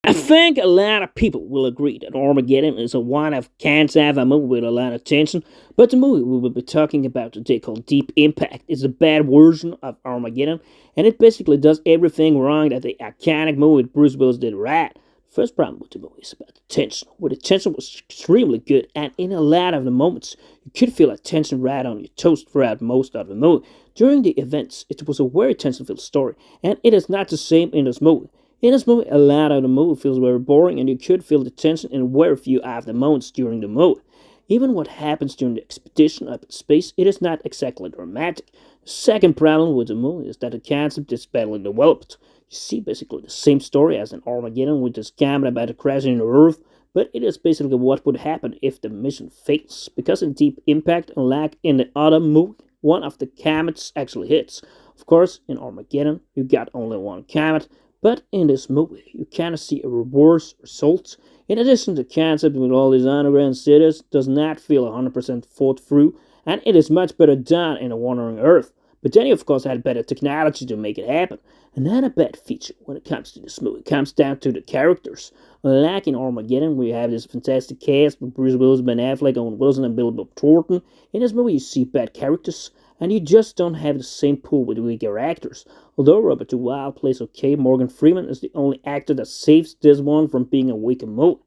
I think a lot of people will agree that Armageddon is a one of can't-have movie with a lot of tension, but the movie we will be talking about today called Deep Impact is a bad version of Armageddon, and it basically does everything wrong that the iconic movie with Bruce Willis did right. First problem with the movie is about the tension, where the tension was extremely good, and in a lot of the moments, you could feel a tension right on your toes throughout most of the movie. During the events, it was a very tension-filled story, and it is not the same in this movie. In this movie, a lot of the movie feels very boring, and you could feel the tension in very few of the moments during the movie. Even what happens during the expedition up in space, it is not exactly dramatic. The second problem with the movie is that the concept is badly developed. You see basically the same story as in Armageddon with this comment about the crashing the Earth, but it is basically what would happen if the mission fails. Because in Deep Impact, unlike in the other movie, one of the comets actually hits. Of course, in Armageddon, you got only one comet, but in this movie, you kind of see a reverse result. In addition, the concept with all these underground cities does not feel 100% thought through, and it is much better done in a wandering Earth. But then you, of course, had better technology to make it happen. Another bad feature when it comes to this movie comes down to the characters. Like in Armageddon, where you have this fantastic cast with Bruce Willis, Ben Affleck, Owen Wilson, and Billy Bob Thornton. In this movie, you see bad characters, and you just don't have the same pool with weaker actors. Although Robert Duvall plays okay, Morgan Freeman is the only actor that saves this one from being a weaker movie.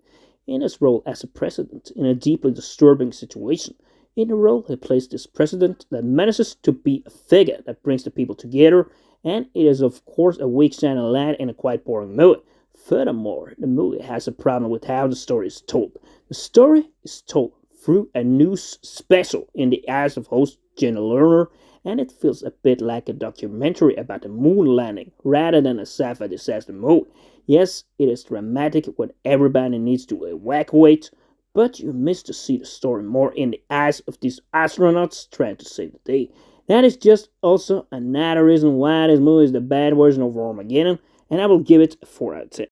In his role as a president in a deeply disturbing situation. In the role, he plays this president that manages to be a figure that brings the people together, and it is of course a weak shining light in a quite boring movie. Furthermore, the movie has a problem with how the story is told. The story is told through a news special in the eyes of host Jenna Lerner, and it feels a bit like a documentary about the moon landing rather than a sci-fi disaster movie. Yes, it is dramatic when everybody needs to evacuate, but you miss to see the story more in the eyes of these astronauts trying to save the day. That is just also another reason why this movie is the bad version of Armageddon, and I will give it a 4 out of 10.